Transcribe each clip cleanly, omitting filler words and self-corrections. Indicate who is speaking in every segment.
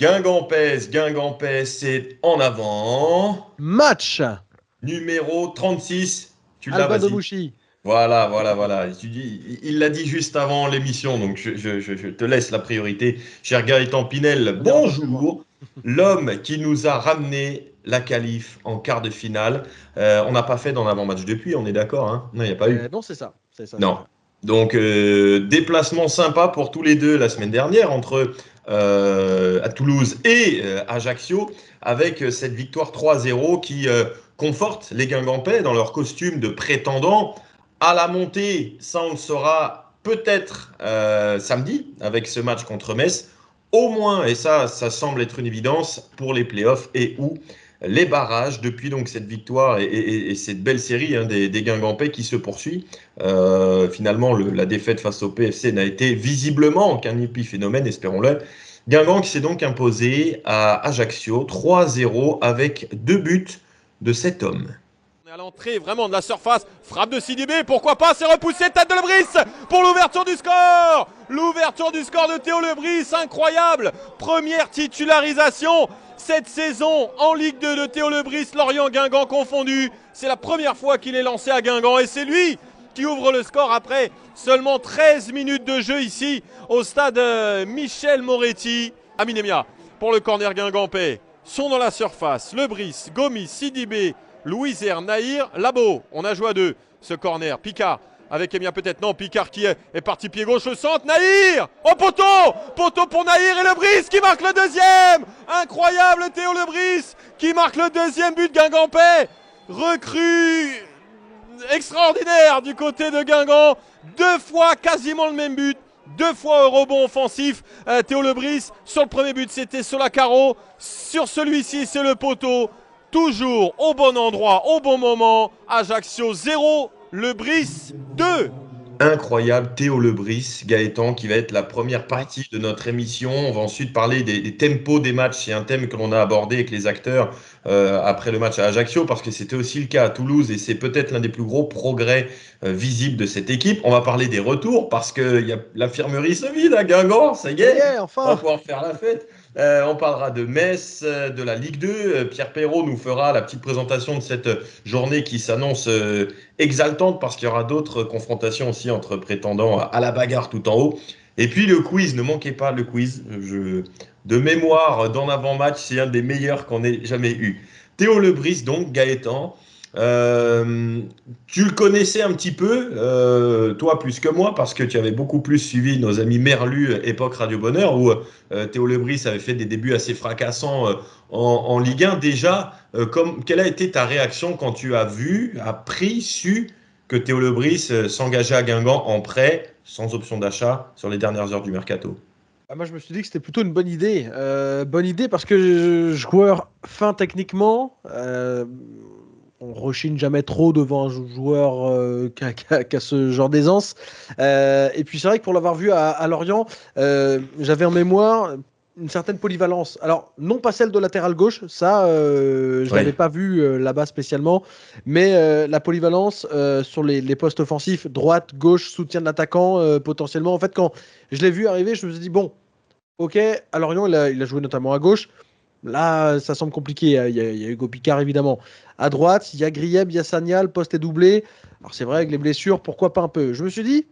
Speaker 1: Guingamp, c'est en avant.
Speaker 2: Match
Speaker 1: Numéro 36. Tu l'as,
Speaker 2: Albin
Speaker 1: vas-y.
Speaker 2: Domouchi.
Speaker 1: Voilà. Il l'a dit juste avant l'émission, donc je te laisse la priorité. Cher Gaëtan Pinel,
Speaker 2: On dira pas plus loin.
Speaker 1: bonjour. L'homme qui nous a ramené la qualif en quart de finale. On n'a pas fait d'en avant-match depuis, on est d'accord, hein? Non, il n'y a pas eu.
Speaker 2: Non, c'est ça. C'est
Speaker 1: Non.
Speaker 2: ça.
Speaker 1: Donc, déplacement sympa pour tous les deux la semaine dernière entre à Toulouse et Ajaccio, avec cette victoire 3-0 qui conforte les Guingampais dans leur costume de prétendants à la montée. Ça, on le saura peut-être samedi avec ce match contre Metz. Au moins, et ça semble être une évidence pour les playoffs et ou les barrages depuis donc cette victoire et cette belle série hein, des Guingampais qui se poursuit. Finalement, la défaite face au PFC n'a été visiblement qu'un épiphénomène, espérons-le. Guingamp qui s'est donc imposé à Ajaccio 3-0 avec 2 buts de cet homme.
Speaker 3: À l'entrée vraiment de la surface, frappe de Sidibé, pourquoi pas, c'est repoussé, tête de Lebris pour l'ouverture du score. L'ouverture du score de Théo Lebris, incroyable. Première titularisation cette saison en Ligue 2 de Théo Lebris, Lorient-Guingamp confondu. C'est la première fois qu'il est lancé à Guingamp et c'est lui qui ouvre le score après seulement 13 minutes de jeu ici au stade Michel Moretti. Aminemia pour le corner guingampais, sont dans la surface, Lebris, Gomis, Sidibé, Louisère, Nahir, Labo. On a joué à 2. Ce corner, Picard avec Emia peut-être. Non, Picard qui est parti pied gauche au centre. Nahir. Oh poteau. Poteau pour Nahir et Lebris qui marque le deuxième. Incroyable Théo Lebris qui marque le deuxième but Guingampais. Recrue extraordinaire du côté de Guingamp. 2 fois quasiment le même but. 2 fois un rebond offensif. Théo Lebris sur le premier but c'était Solacaro. Sur celui-ci c'est le poteau. Toujours au bon endroit, au bon moment. Ajaccio 0, Lebris 2.
Speaker 1: Incroyable, Théo Lebris, Gaëtan, qui va être la première partie de notre émission. On va ensuite parler des tempos des matchs. C'est un thème que l'on a abordé avec les acteurs après le match à Ajaccio, parce que c'était aussi le cas à Toulouse et c'est peut-être l'un des plus gros progrès visibles de cette équipe. On va parler des retours, parce que l'infirmerie se vide à Guingamp, ça y est,
Speaker 2: Yeah,
Speaker 1: on va
Speaker 2: enfin.
Speaker 1: pouvoir faire la fête. On parlera de Metz, de la Ligue 2. Pierre Perrault nous fera la petite présentation de cette journée qui s'annonce exaltante parce qu'il y aura d'autres confrontations aussi entre prétendants à la bagarre tout en haut. Et puis le quiz, ne manquez pas le quiz. De mémoire, dans l'avant-match, c'est un des meilleurs qu'on ait jamais eu. Théo Lebris, donc, Gaëtan. Euh, Tu le connaissais un petit peu, toi plus que moi, parce que tu avais beaucoup plus suivi nos amis Merlu, époque Radio Bonheur, où Théo Lebris avait fait des débuts assez fracassants en Ligue 1. Déjà, quelle a été ta réaction quand tu as su que Théo Lebris s'engageait à Guingamp en prêt, sans option d'achat, sur les dernières heures du mercato?
Speaker 2: Moi, je me suis dit que c'était plutôt une bonne idée. Bonne idée parce que joueur fin techniquement, on rechigne jamais trop devant un joueur qui a ce genre d'aisance. Et puis c'est vrai que pour l'avoir vu à Lorient, j'avais en mémoire une certaine polyvalence. Alors, non pas celle de latéral gauche, ça, je ne
Speaker 1: Oui.
Speaker 2: l'avais pas vu là-bas spécialement, mais la polyvalence sur les postes offensifs, droite, gauche, soutien de l'attaquant, potentiellement. En fait, quand je l'ai vu arriver, je me suis dit, bon, ok, à Lorient, il a joué notamment à gauche. Là, ça semble compliqué. Il y a Hugo Picard, évidemment. À droite, il y a Grieb, il y a Sagnal, poste est doublé. Alors, c'est vrai, avec les blessures, pourquoi pas un peu. Je me suis dit,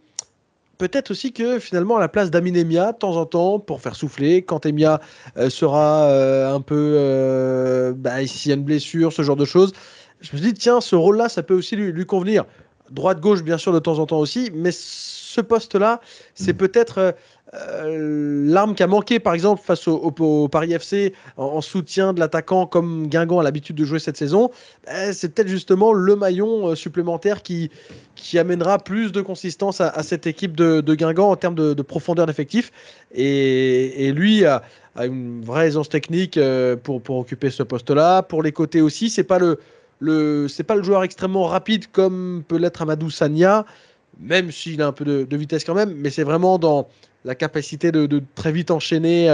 Speaker 2: peut-être aussi que finalement, à la place d'Amin Emia, de temps en temps, pour faire souffler, quand Emia sera un peu. S'il y a une blessure, ce genre de choses, je me suis dit, tiens, ce rôle-là, ça peut aussi lui convenir. Droite-gauche, bien sûr, de temps en temps aussi, mais ce poste-là, c'est peut-être l'arme qui a manqué, par exemple, face au Paris FC en soutien de l'attaquant comme Guingamp a l'habitude de jouer cette saison. C'est peut-être justement le maillon supplémentaire qui amènera plus de consistance à cette équipe de Guingamp en termes de profondeur d'effectif. Et lui a une vraie aisance technique pour occuper ce poste-là. Pour les côtés aussi, c'est pas c'est pas le joueur extrêmement rapide comme peut l'être Amadou Sagna, même s'il a un peu de vitesse quand même, mais c'est vraiment dans la capacité de très vite enchaîner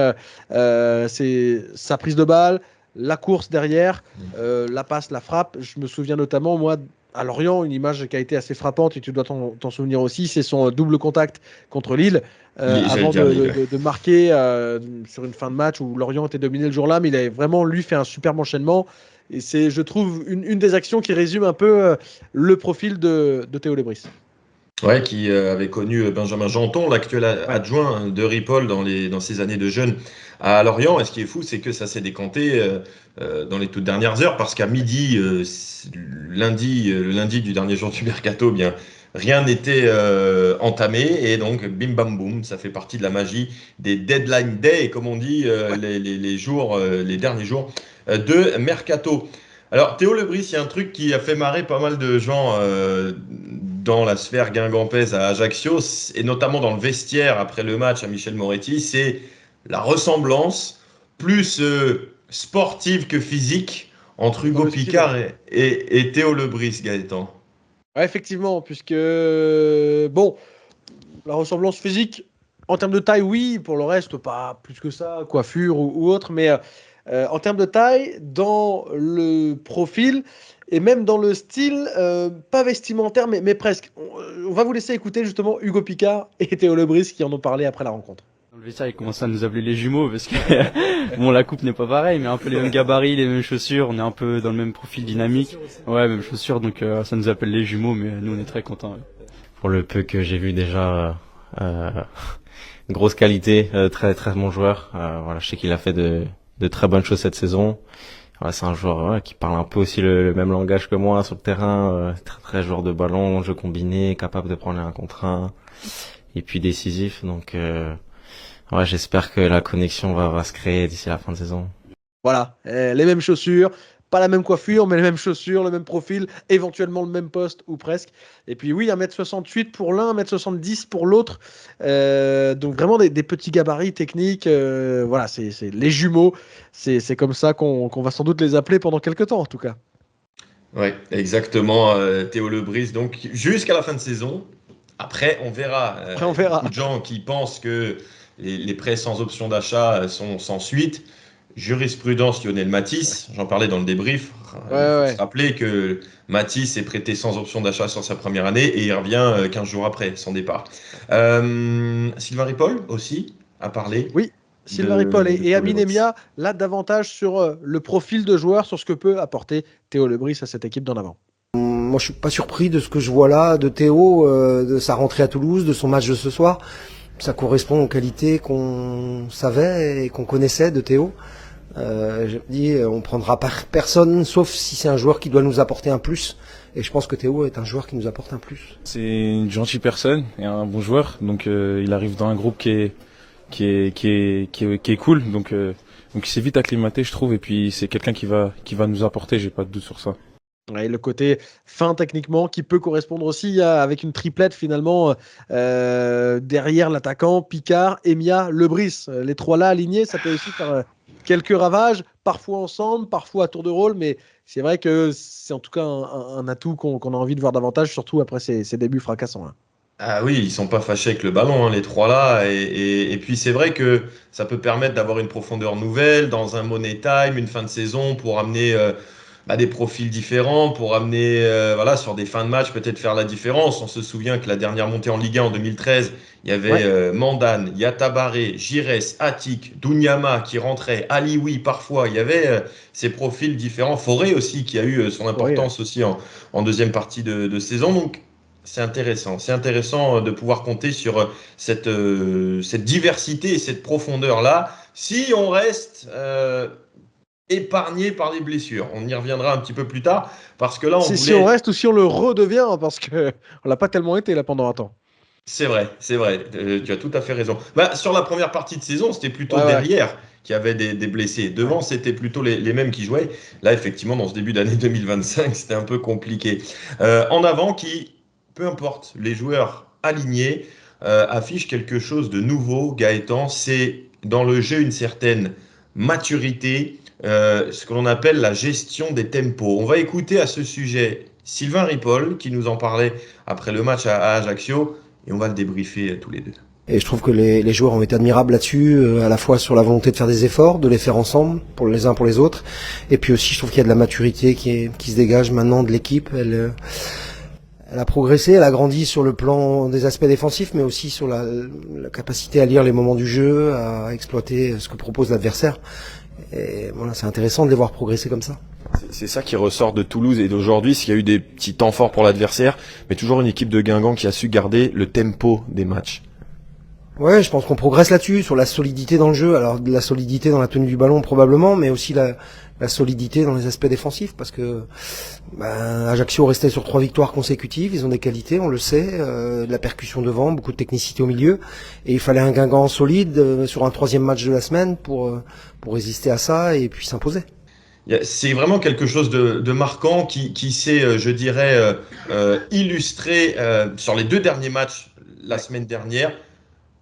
Speaker 2: c'est sa prise de balle, la course derrière, la passe, la frappe. Je me souviens notamment, moi, à Lorient, une image qui a été assez frappante, et tu dois t'en souvenir aussi, c'est son double contact contre Lille, avant de marquer sur une fin de match où Lorient était dominé le jour-là, mais il avait vraiment, lui, fait un superbe enchaînement. Et c'est, je trouve, une des actions qui résume un peu le profil de Théo Lebris.
Speaker 1: Ouais, qui avait connu Benjamin Janton, l'actuel adjoint de Ripoll dans ses années de jeune à Lorient. Et ce qui est fou, c'est que ça s'est décanté dans les toutes dernières heures, parce qu'à midi, le lundi du dernier jour du mercato, bien rien n'était entamé, et donc bim bam boum, ça fait partie de la magie des deadline day, comme on dit, les derniers jours de mercato. Alors, Théo Lebris, il y a un truc qui a fait marrer pas mal de gens dans la sphère guingampèse à Ajaccio, et notamment dans le vestiaire après le match à Michel Moretti, c'est la ressemblance plus sportive que physique entre Hugo Picard et Théo Lebris, Gaëtan.
Speaker 2: Ouais, effectivement, puisque, bon, la ressemblance physique, en termes de taille, oui, pour le reste, pas plus que ça, coiffure ou autre, mais en termes de taille, dans le profil et même dans le style, pas vestimentaire, mais presque. On va vous laisser écouter justement Hugo Picard et Théo Lebris qui en ont parlé après la rencontre.
Speaker 4: Dans le vestiaire, ils commencent à nous appeler les jumeaux parce que bon, la coupe n'est pas pareille, mais un peu les mêmes gabarits, les mêmes chaussures, on est un peu dans le même profil dynamique. Ouais, même chaussures, donc ça nous appelle les jumeaux, mais nous on est très contents. Ouais.
Speaker 5: Pour le peu que j'ai vu déjà, grosse qualité, très très bon joueur. Voilà, je sais qu'il a fait de très bonnes choses cette saison. Voilà, c'est un joueur qui parle un peu aussi le même langage que moi sur le terrain, très très joueur de ballon, jeu combiné, capable de prendre les 1 contre 1 et puis décisif. Donc ouais, j'espère que la connexion va se créer d'ici la fin de saison.
Speaker 2: Voilà, les mêmes chaussures, pas la même coiffure, mais les mêmes chaussures, le même profil, éventuellement le même poste ou presque. Et puis oui, 1m68 pour l'un, 1m70 pour l'autre. Donc vraiment des petits gabarits techniques. Voilà, c'est les jumeaux. C'est comme ça qu'on va sans doute les appeler pendant quelques temps en tout cas.
Speaker 1: Oui, exactement. Théo Lebris, donc jusqu'à la fin de saison. Après, on verra.
Speaker 2: Après, on verra.
Speaker 1: Beaucoup de gens qui pensent que les prêts sans option d'achat sont sans suite. Jurisprudence Lionel Matisse, j'en parlais dans le débrief. Il faut se rappeler que Matisse est prêté sans option d'achat sur sa première année et il revient 15 jours après son départ. Sylvain Ripoll aussi a parlé.
Speaker 2: Oui, Sylvain Ripoll et Amine Emia, là davantage sur le profil de joueur, sur ce que peut apporter Théo Lebris à cette équipe d'en avant.
Speaker 6: Moi, je suis pas surpris de ce que je vois là, de Théo, de sa rentrée à Toulouse, de son match de ce soir. Ça correspond aux qualités qu'on savait et qu'on connaissait de Théo. Je me dis, on prendra personne, sauf si c'est un joueur qui doit nous apporter un plus. Et je pense que Théo est un joueur qui nous apporte un plus.
Speaker 7: C'est une gentille personne et un bon joueur. Donc il arrive dans un groupe qui est cool. Donc il s'est vite acclimaté, je trouve. Et puis c'est quelqu'un qui va nous apporter. J'ai pas de doute sur ça.
Speaker 2: Ouais, le côté fin techniquement qui peut correspondre aussi avec une triplette finalement derrière l'attaquant, Picard, Emia, Lebris. Les trois là alignés, ça peut aussi faire quelques ravages, parfois ensemble, parfois à tour de rôle, mais c'est vrai que c'est en tout cas un atout qu'on a envie de voir davantage, surtout après ces débuts fracassants. Hein.
Speaker 1: Ah oui, ils sont pas fâchés avec le ballon, hein, les trois là. Et puis c'est vrai que ça peut permettre d'avoir une profondeur nouvelle dans un money time, une fin de saison pour amener des profils différents, pour amener sur des fins de match peut-être faire la différence. On se souvient que la dernière montée en Ligue 1 en 2013, il y avait Mandane, Yatabaré, Gires, Attic, Dounyama qui rentrait, Alioui parfois. Il y avait ces profils différents. Forêt aussi qui a eu son importance aussi en deuxième partie de saison. Donc c'est intéressant. C'est intéressant de pouvoir compter sur cette diversité et cette profondeur-là. Si on reste épargné par les blessures. On y reviendra un petit peu plus tard parce que là,
Speaker 2: si on reste ou si on le redevient, parce qu'on l'a pas tellement été là pendant un temps.
Speaker 1: C'est vrai. Tu as tout à fait raison. Sur la première partie de saison, c'était plutôt derrière qu'il y avait des blessés. Devant, c'était plutôt les mêmes qui jouaient. Là, effectivement, dans ce début d'année 2025, c'était un peu compliqué. En avant, qui, peu importe, les joueurs alignés affichent quelque chose de nouveau. Gaëtan, c'est dans le jeu une certaine maturité, ce que l'on appelle la gestion des tempos. On va écouter à ce sujet Sylvain Ripoll qui nous en parlait après le match à Ajaccio et on va le débriefer tous les deux.
Speaker 6: Et je trouve que les joueurs ont été admirables là-dessus, à la fois sur la volonté de faire des efforts, de les faire ensemble, pour les uns pour les autres. Et puis aussi, je trouve qu'il y a de la maturité qui se dégage maintenant de l'équipe. Elle a progressé, elle a grandi sur le plan des aspects défensifs, mais aussi sur la capacité à lire les moments du jeu, à exploiter ce que propose l'adversaire. Et voilà, c'est intéressant de les voir progresser comme ça.
Speaker 8: C'est ça qui ressort de Toulouse et d'aujourd'hui, s'il y a eu des petits temps forts pour l'adversaire, mais toujours une équipe de Guingamp qui a su garder le tempo des matchs.
Speaker 6: Ouais, je pense qu'on progresse là-dessus, sur la solidité dans le jeu. Alors, de la solidité dans la tenue du ballon probablement, mais aussi la solidité dans les aspects défensifs, parce que Ajaccio restait sur 3 victoires consécutives, ils ont des qualités, on le sait, de la percussion devant, beaucoup de technicité au milieu, et il fallait un Guingamp solide sur un 3e match de la semaine pour résister à ça et puis s'imposer.
Speaker 1: C'est vraiment quelque chose de marquant qui s'est, je dirais, illustré sur les 2 derniers matchs la semaine dernière.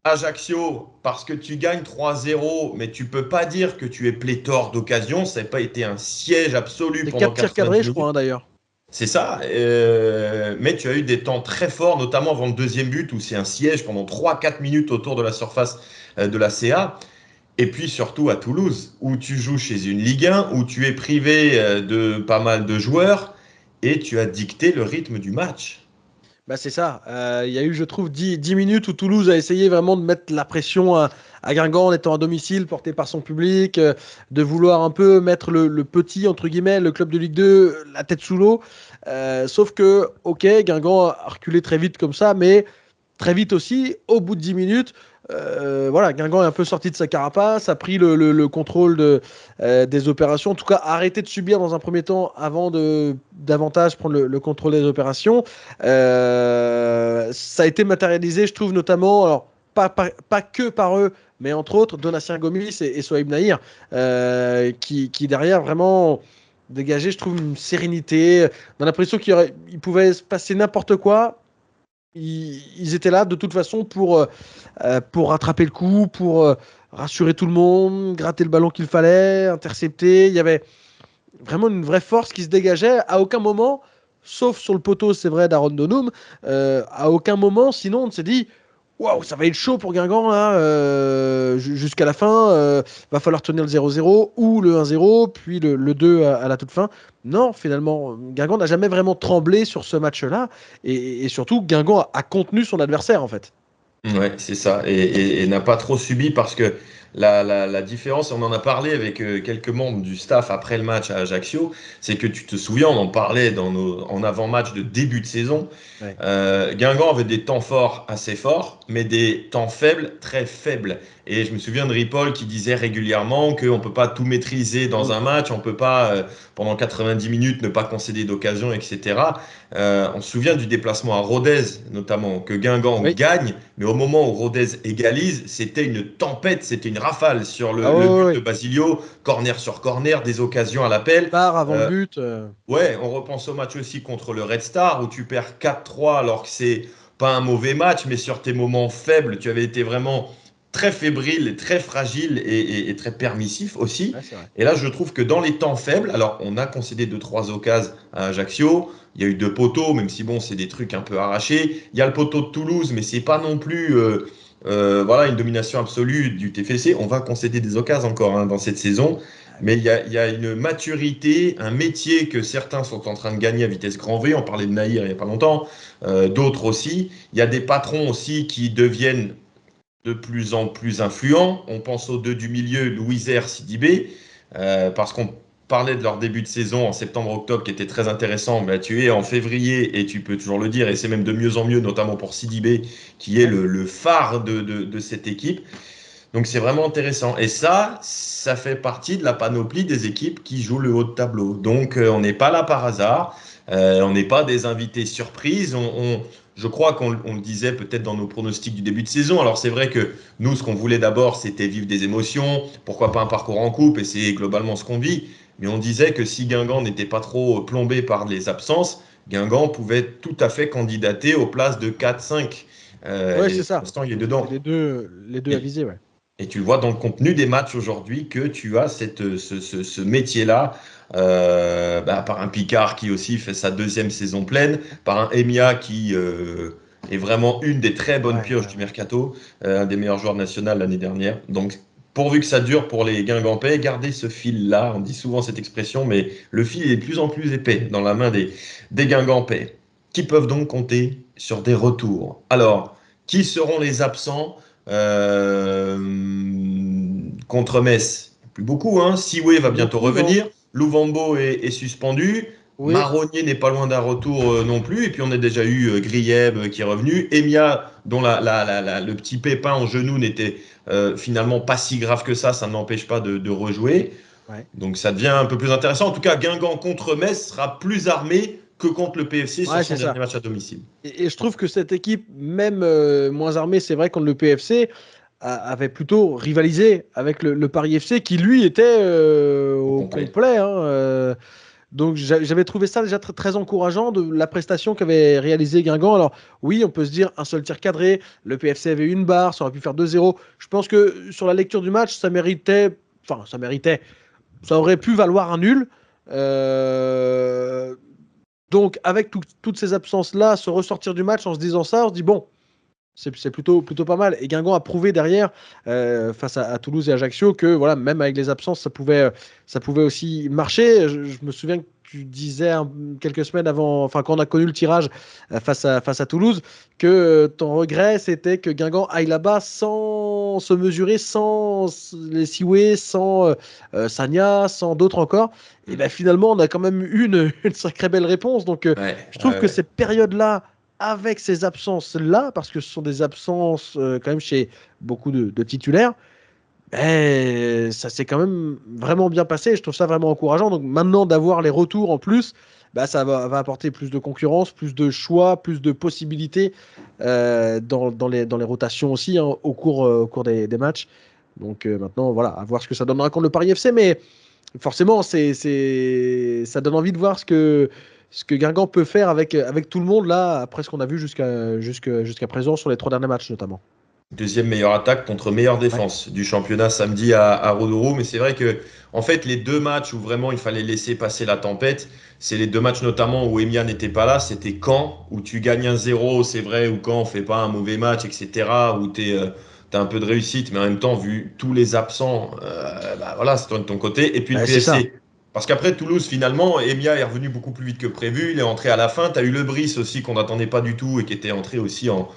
Speaker 1: Ajaccio, parce que tu gagnes 3-0, mais tu peux pas dire que tu es pléthore d'occasions. Ça n'a pas été un siège absolu pendant
Speaker 2: 4 tirs cadrés, je crois, d'ailleurs.
Speaker 1: C'est ça, mais tu as eu des temps très forts, notamment avant le 2e but, où c'est un siège pendant 3-4 minutes autour de la surface de la CA. Et puis surtout à Toulouse, où tu joues chez une Ligue 1, où tu es privé de pas mal de joueurs, et tu as dicté le rythme du match.
Speaker 2: Bah c'est ça. Il y a eu, je trouve, 10 minutes où Toulouse a essayé vraiment de mettre la pression à Guingamp en étant à domicile, porté par son public, de vouloir un peu mettre le petit, entre guillemets, le club de Ligue 2, la tête sous l'eau. Sauf que, ok, Guingamp a reculé très vite comme ça, mais très vite aussi, au bout de 10 minutes, voilà, Guingamp est un peu sorti de sa carapace, a pris le contrôle des opérations, en tout cas arrêté de subir dans un premier temps avant de davantage prendre le contrôle des opérations. Ça a été matérialisé, je trouve, notamment, alors pas que par eux, mais entre autres Donatien Gomis et Sohaib Nahir, qui derrière vraiment dégageaient, je trouve, une sérénité, dans l'impression qu'il pouvait se passer n'importe quoi. Ils étaient là de toute façon pour rattraper le coup, pour rassurer tout le monde, gratter le ballon qu'il fallait, intercepter. Il y avait vraiment une vraie force qui se dégageait. À aucun moment, sauf sur le poteau, c'est vrai, d'Aaron Donum, à aucun moment, sinon on s'est dit waouh, ça va être chaud pour Guingamp là, jusqu'à la fin. Va falloir tenir le 0-0 ou le 1-0, puis le 2 à la toute fin. Non, finalement, Guingamp n'a jamais vraiment tremblé sur ce match-là. Et surtout, Guingamp a contenu son adversaire, en fait.
Speaker 1: Ouais, c'est ça. Et n'a pas trop subi parce que la différence, on en a parlé avec quelques membres du staff après le match à Ajaccio, c'est que tu te souviens, on en parlait en avant-match de début de saison.
Speaker 2: Ouais.
Speaker 1: Guingamp avait des temps forts assez forts, mais des temps faibles très faibles. Et je me souviens de Ripoll qui disait régulièrement qu'on ne peut pas tout maîtriser dans un match, on ne peut pas, pendant 90 minutes, ne pas concéder d'occasion, etc. On se souvient du déplacement à Rodez, notamment, que Guingamp gagne, mais au moment où Rodez égalise, c'était une tempête, c'était une rafale sur le but de Basilio, corner sur corner, des occasions à l'appel.
Speaker 2: Part avant le but.
Speaker 1: Ouais, on repense au match aussi contre le Red Star, où tu perds 4-3 alors que c'est pas un mauvais match, mais sur tes moments faibles, tu avais été vraiment très fébrile, très fragile et très permissif aussi.
Speaker 2: Ouais,
Speaker 1: et là, je trouve que dans les temps faibles, alors on a concédé 2-3 occasions à Ajaccio, il y a eu 2 poteaux, même si bon, c'est des trucs un peu arrachés. Il y a le poteau de Toulouse, mais c'est pas non plus voilà, une domination absolue du TFC. On va concéder des occasions encore dans cette saison. Mais il y a une maturité, un métier que certains sont en train de gagner à vitesse grand V. On parlait de Nahir il n'y a pas longtemps, d'autres aussi. Il y a des patrons aussi qui deviennent de plus en plus influents. On pense aux 2 du milieu, Louiser, Sidibé, parce qu'on parlait de leur début de saison en septembre-octobre qui était très intéressant. Ben, tu es en février et tu peux toujours le dire, et c'est même de mieux en mieux, notamment pour Sidibé, qui est le phare de cette équipe. Donc c'est vraiment intéressant. Et ça fait partie de la panoplie des équipes qui jouent le haut de tableau. Donc on n'est pas là par hasard, on n'est pas des invités surprises. Je crois qu'on le disait peut-être dans nos pronostics du début de saison. Alors c'est vrai que nous, ce qu'on voulait d'abord, c'était vivre des émotions, pourquoi pas un parcours en coupe, et c'est globalement ce qu'on vit. Mais on disait que si Guingamp n'était pas trop plombé par les absences, Guingamp pouvait tout à fait candidater aux places de 4-5.
Speaker 2: Oui, c'est ça.
Speaker 1: Pour l'instant, il est dedans.
Speaker 2: Les deux à viser, ouais.
Speaker 1: Et tu le vois dans le contenu des matchs aujourd'hui que tu as ce métier-là, par un Picard qui aussi fait sa 2e saison pleine, par un Emia qui est vraiment une des très bonnes
Speaker 2: Ouais,
Speaker 1: pioches
Speaker 2: ouais,
Speaker 1: du
Speaker 2: ouais.
Speaker 1: mercato, un des meilleurs joueurs nationaux l'année dernière. Donc, pourvu que ça dure pour les Guingampais, gardez ce fil-là. On dit souvent cette expression, mais le fil est de plus en plus épais dans la main des Guingampais, qui peuvent donc compter sur des retours. Alors, qui seront les absents euh, contre Metz? Plus beaucoup, hein. Siwe va
Speaker 2: Pas
Speaker 1: bientôt
Speaker 2: beaucoup, non?
Speaker 1: revenir. Louvambo est suspendu.
Speaker 2: Oui,
Speaker 1: Marronnier n'est pas loin d'un retour non plus. Et puis on a déjà eu Grieb qui est revenu. Emia, dont le petit pépin en genou n'était finalement pas si grave que ça ne l'empêche pas de rejouer.
Speaker 2: ouais.
Speaker 1: Donc ça devient un peu plus intéressant. En tout cas, Guingamp contre Metz sera plus armé que contre le PFC sur
Speaker 2: Ouais,
Speaker 1: son
Speaker 2: c'est
Speaker 1: dernier
Speaker 2: ça.
Speaker 1: match à domicile.
Speaker 2: Et je trouve que cette équipe, même moins armée, c'est vrai, contre le PFC, avait plutôt rivalisé avec le Paris FC, qui lui était
Speaker 1: Au
Speaker 2: au
Speaker 1: complet.
Speaker 2: complet, hein. Donc j'avais trouvé ça déjà très encourageant de la prestation qu'avait réalisé Guingamp. Alors oui, on peut se dire un seul tir cadré, le PFC avait une barre, ça aurait pu faire 2-0. Je pense que sur la lecture du match, ça aurait pu valoir un nul. Euh, donc avec toutes ces absences-là, se ressortir du match en se disant ça, on se dit bon, c'est plutôt pas mal. Et Guingamp a prouvé derrière, face à Toulouse et Ajaccio, que voilà, même avec les absences, ça pouvait aussi marcher. Je me souviens que tu disais quelques semaines avant, enfin quand on a connu le tirage face à Toulouse, que ton regret c'était que Guingamp aille là-bas sans se mesurer, sans les Siwe, sans Sagna, sans d'autres encore. Et ben finalement, on a quand même eu une sacrée belle réponse. Donc
Speaker 1: Ouais,
Speaker 2: je trouve
Speaker 1: ouais,
Speaker 2: que
Speaker 1: ouais.
Speaker 2: ces périodes-là, avec ces absences-là, parce que ce sont des absences quand même chez beaucoup de titulaires, ben, ça s'est quand même vraiment bien passé. Je trouve ça vraiment encourageant. Donc maintenant d'avoir les retours en plus, bah, ça va apporter plus de concurrence, plus de choix, plus de possibilités dans les rotations aussi, hein, au cours des matchs. Donc maintenant, voilà, à voir ce que ça donnera contre le Paris FC. Mais forcément, ça donne envie de voir ce que Guingamp peut faire avec tout le monde, là, après ce qu'on a vu jusqu'à présent sur les 3 derniers matchs, notamment.
Speaker 1: Deuxième meilleure attaque contre meilleure
Speaker 2: Ouais.
Speaker 1: défense du championnat samedi à Rodourou. Mais c'est vrai que, en fait, les deux matchs où vraiment il fallait laisser passer la tempête, c'est les deux matchs notamment où Emia n'était pas là. C'était Caen, où tu gagnes 1-0, c'est vrai, où Caen fait pas un mauvais match, etc. Où t'as un peu de réussite, mais en même temps, vu tous les absents, bah voilà, c'est toi de ton côté. Et puis le
Speaker 2: Ouais, c'est ça.
Speaker 1: PFC. Parce qu'après Toulouse, finalement, Emia est revenu beaucoup plus vite que prévu. Il est entré à la fin. Tu as eu Le Brice aussi qu'on n'attendait pas du tout et qui était entré aussi en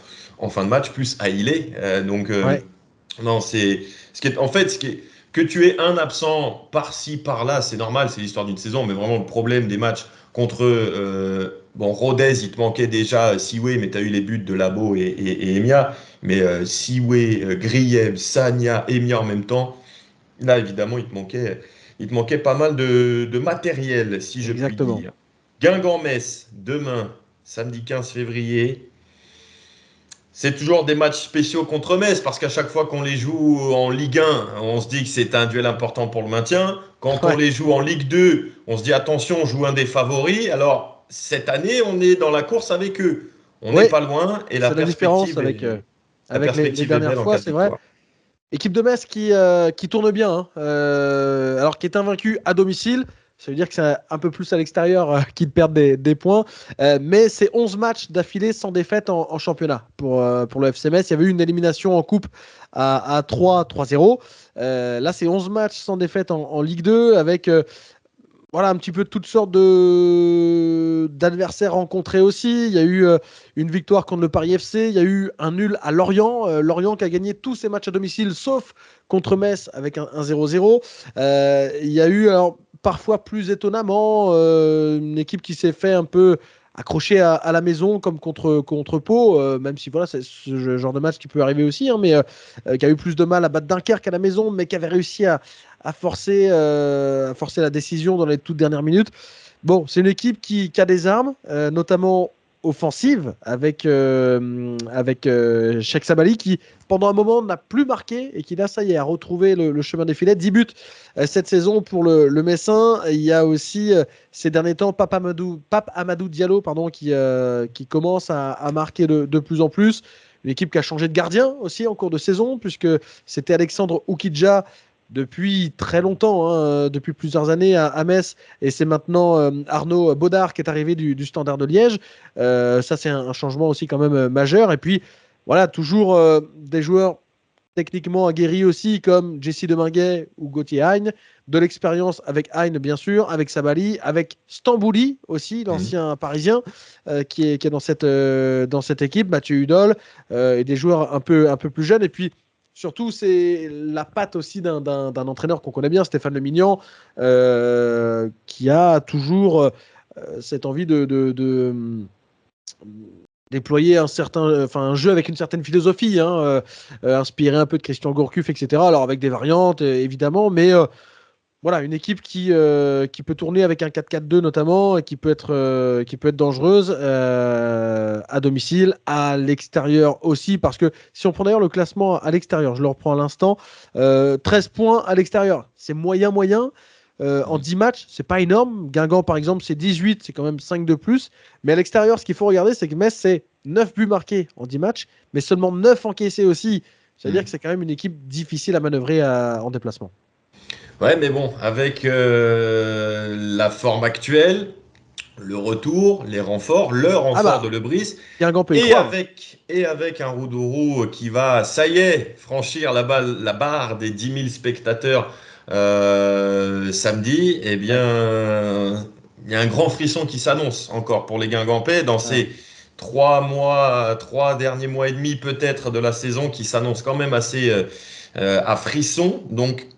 Speaker 1: fin de match, plus Haïlé.
Speaker 2: Ouais,
Speaker 1: Non, en fait, que tu aies un absent par-ci, par-là, c'est normal, c'est l'histoire d'une saison, mais vraiment le problème des matchs contre, bon, Rodez, il te manquait déjà Siwe, mais tu as eu les buts de Labo et Emia, mais Siwe, Grieb, Sagna, Emia en même temps, là, évidemment, il te manquait pas mal de matériel, si je puis
Speaker 2: exactement.
Speaker 1: dire. Guingamp-Metz, demain, samedi 15 février. C'est toujours des matchs spéciaux contre Metz parce qu'à chaque fois qu'on les joue en Ligue 1, on se dit que c'est un duel important pour le maintien. Quand on
Speaker 2: Ouais,
Speaker 1: les joue en Ligue 2, on se dit attention, on joue un des favoris. Alors cette année, on est dans la course avec eux. On n'est
Speaker 2: ouais,
Speaker 1: pas loin et la
Speaker 2: c'est la différence
Speaker 1: perspective
Speaker 2: avec,
Speaker 1: est,
Speaker 2: euh,
Speaker 1: la
Speaker 2: avec les
Speaker 1: perspective est
Speaker 2: dernières
Speaker 1: belle en
Speaker 2: fois,
Speaker 1: cas de
Speaker 2: c'est vrai.
Speaker 1: victoire.
Speaker 2: Équipe de Metz qui tourne bien, hein. Alors qui est invaincue à domicile. Ça veut dire que c'est un peu plus à l'extérieur qu'ils perdent des points. Mais c'est 11 matchs d'affilée sans défaite en championnat pour le FC Metz. Il y avait eu une élimination en coupe à 3-0. Là, c'est 11 matchs sans défaite en Ligue 2 avec voilà, un petit peu toutes sortes d'adversaires rencontrés aussi. Il y a eu une victoire contre le Paris FC, il y a eu un nul à Lorient. Lorient qui a gagné tous ses matchs à domicile, sauf contre Metz avec un 0-0. Il y a eu, alors, parfois plus étonnamment, une équipe qui s'est fait un peu accrocher à la maison comme contre Pau, même si voilà, c'est ce genre de match qui peut arriver aussi, hein, mais qui a eu plus de mal à battre Dunkerque à la maison, mais qui avait réussi à forcer la décision dans les toutes dernières minutes. Bon, c'est une équipe qui a des armes, notamment offensives, avec Cheikh Sabali, qui pendant un moment n'a plus marqué et qui là, ça y est, a retrouvé le chemin des filets. 10 buts cette saison pour le Messin. Il y a aussi ces derniers temps Pape Amadou Diallo qui commence à marquer de plus en plus. Une équipe qui a changé de gardien aussi en cours de saison, puisque c'était Alexandre Oukidja depuis très longtemps, hein, depuis plusieurs années à Metz, et c'est maintenant Arnaud Baudard qui est arrivé du Standard de Liège. Ça, c'est un changement aussi quand même majeur. Et puis, voilà, toujours des joueurs techniquement aguerris aussi, comme Jesse Deminguet ou Gauthier Hein, de l'expérience avec Hein, bien sûr, avec Sabali, avec Stambouli aussi, l'ancien parisien, qui est dans cette équipe, Mathieu Hudol, et des joueurs un peu plus jeunes. Et puis, surtout, c'est la patte aussi d'un entraîneur qu'on connaît bien, Stéphane Le Mignan, qui a toujours cette envie de déployer un jeu avec une certaine philosophie, hein, inspiré un peu de Christian Gourcuff, etc. Alors avec des variantes, évidemment, mais voilà, une équipe qui peut tourner avec un 4-4-2 notamment, et qui peut être dangereuse à domicile, à l'extérieur aussi, parce que si on prend d'ailleurs le classement à l'extérieur, je le reprends à l'instant, 13 points à l'extérieur, c'est moyen. En 10 matchs, c'est pas énorme. Guingamp, par exemple, c'est 18, c'est quand même 5 de plus. Mais à l'extérieur, ce qu'il faut regarder, c'est que Metz, c'est 9 buts marqués en 10 matchs, mais seulement 9 encaissés aussi. C'est-à-dire que c'est quand même une équipe difficile à manœuvrer en déplacement.
Speaker 1: Ouais, mais bon, avec la forme actuelle, le retour, les renforts, le renfort de Lebris,
Speaker 2: Guingamp peut y
Speaker 1: et
Speaker 2: croire.
Speaker 1: avec un Roudourou qui va, ça y est, franchir la barre des 10 000 spectateurs samedi, eh bien, il y a un grand frisson qui s'annonce encore pour les Guingampais dans ces 3 derniers mois et demi peut-être de la saison, qui s'annonce quand même assez à frisson. Donc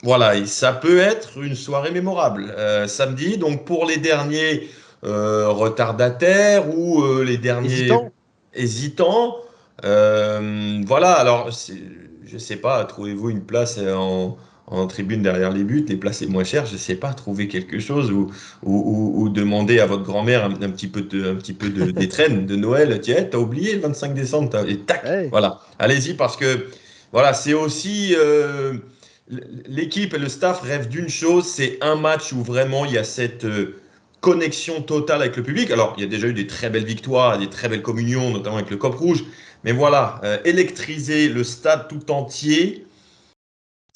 Speaker 1: voilà, et ça peut être une soirée mémorable samedi. Donc pour les derniers retardataires ou les derniers hésitants, voilà. Alors je sais pas, trouvez-vous une place en tribune derrière les buts, les places les moins chères, je sais pas, trouver quelque chose, ou demander à votre grand-mère un petit peu d'étrenne de Noël. Tiens, t'as oublié le 25 décembre, et tac, voilà. Allez-y, parce que voilà, c'est aussi l'équipe et le staff rêvent d'une chose, c'est un match où vraiment il y a cette connexion totale avec le public. Alors, il y a déjà eu des très belles victoires, des très belles communions, notamment avec le Cop Rouge, mais voilà, électriser le stade tout entier,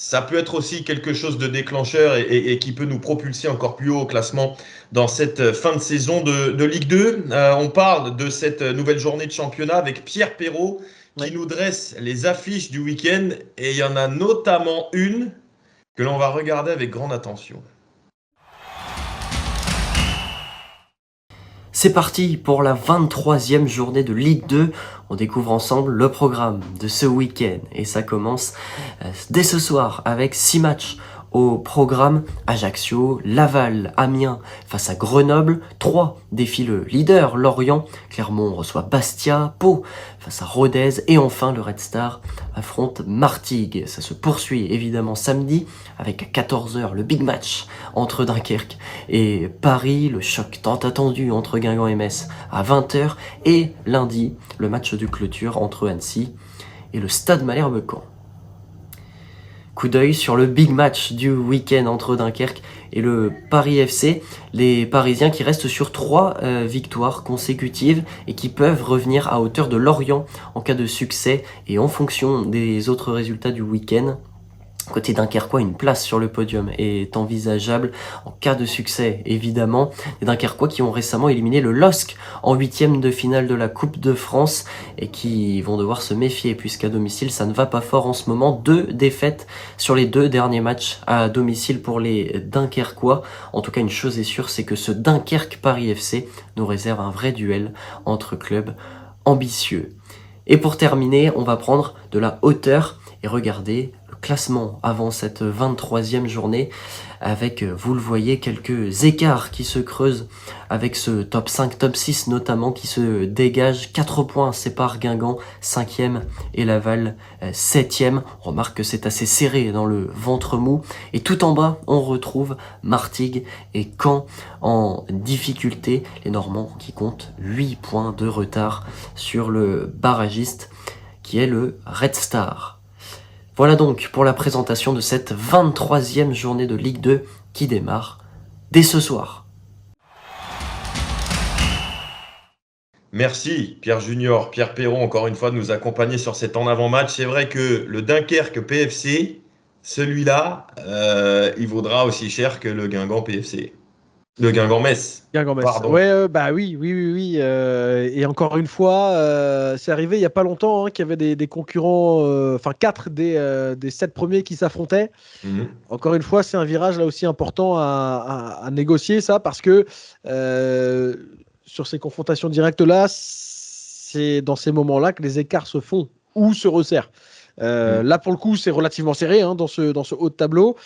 Speaker 1: ça peut être aussi quelque chose de déclencheur et qui peut nous propulser encore plus haut au classement dans cette fin de saison de Ligue 2. On parle de cette nouvelle journée de championnat avec Pierre Perrault qui nous dresse les affiches du week-end, et il y en a notamment une que l'on va regarder avec grande attention.
Speaker 9: C'est parti pour la 23e journée de Ligue 2. On découvre ensemble le programme de ce week-end. Et ça commence dès ce soir avec 6 matchs au programme. Ajaccio, Laval, Amiens face à Grenoble. 3 défient le leader, Lorient. Clermont reçoit Bastia. Pau face à Rodez. Et enfin, le Red Star affronte Martigues. Ça se poursuit évidemment samedi avec à 14h le big match entre Dunkerque et Paris. Le choc tant attendu entre Guingamp et Metz à 20h. Et lundi, le match de clôture entre Annecy et le Stade Malherbe-Caen. Coup d'œil sur le big match du week-end entre Dunkerque et le Paris FC. Les Parisiens qui restent sur 3 victoires consécutives et qui peuvent revenir à hauteur de Lorient en cas de succès et en fonction des autres résultats du week-end. Côté Dunkerquois, une place sur le podium est envisageable en cas de succès, évidemment. Les Dunkerquois qui ont récemment éliminé le LOSC en 8e de finale de la Coupe de France et qui vont devoir se méfier puisqu'à domicile, ça ne va pas fort en ce moment. 2 défaites sur les 2 derniers matchs à domicile pour les Dunkerquois. En tout cas, une chose est sûre, c'est que ce Dunkerque-Paris FC nous réserve un vrai duel entre clubs ambitieux. Et pour terminer, on va prendre de la hauteur et regarder classement avant cette 23e journée avec, vous le voyez, quelques écarts qui se creusent avec ce top 5, top 6 notamment qui se dégage. 4 points séparent Guingamp 5e et Laval 7e. On remarque que c'est assez serré dans le ventre mou. Et tout en bas, on retrouve Martigues et Caen en difficulté. Les Normands qui comptent 8 points de retard sur le barragiste qui est le Red Star. Voilà donc pour la présentation de cette 23e journée de Ligue 2 qui démarre dès ce soir.
Speaker 1: Merci Pierre Junior, Pierre Perrault, encore une fois de nous accompagner sur cet en avant match. C'est vrai que le Dunkerque PFC celui-là, il vaudra aussi cher que le Guingamp PFC. Le Guingamp-Metz.
Speaker 2: Guingamp-Metz.
Speaker 1: Pardon.
Speaker 2: Ouais, bah oui. Et encore une fois, c'est arrivé il n'y a pas longtemps qu'il y avait des concurrents, enfin 4 des 7 premiers qui s'affrontaient. Encore une fois, c'est un virage là aussi important à négocier ça parce que sur ces confrontations directes là, c'est dans ces moments-là que les écarts se font ou se resserrent. Là, pour le coup, c'est relativement serré dans ce haut de tableau.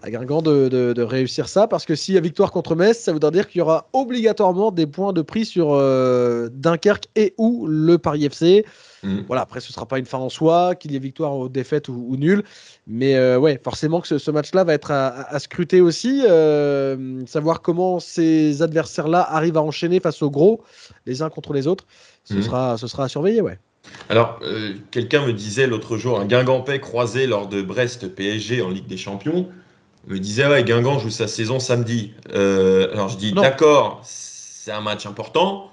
Speaker 2: À Guingamp de réussir ça, parce que s'il y a victoire contre Metz, ça voudra dire qu'il y aura obligatoirement des points de prix sur Dunkerque et ou le Paris FC. Voilà, après, ce ne sera pas une fin en soi, qu'il y ait victoire ou défaite ou nul. Mais ouais, forcément que ce match-là va être à scruter aussi. Savoir comment ces adversaires-là arrivent à enchaîner face aux gros, les uns contre les autres. Ce sera à surveiller, ouais.
Speaker 1: Alors, quelqu'un me disait l'autre jour, un Guingampais croisé lors de Brest-PSG en Ligue des Champions, me disait, ouais, Guingamp joue sa saison samedi. Alors je dis, d'accord, c'est un match important,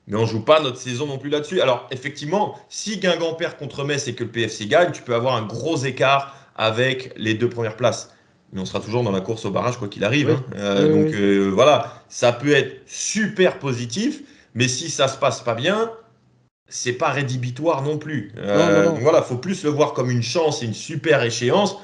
Speaker 1: mais on ne joue pas notre saison non plus là-dessus. Alors, effectivement, si Guingamp perd contre Metz et que le PFC gagne, tu peux avoir un gros écart avec les 2 premières places. Mais on sera toujours dans la course au barrage, quoi qu'il arrive. Donc, voilà, ça peut être super positif, mais si ça ne se passe pas bien, c'est pas rédhibitoire non plus.
Speaker 2: Non.
Speaker 1: Donc voilà, il faut plus le voir comme une chance et une super échéance.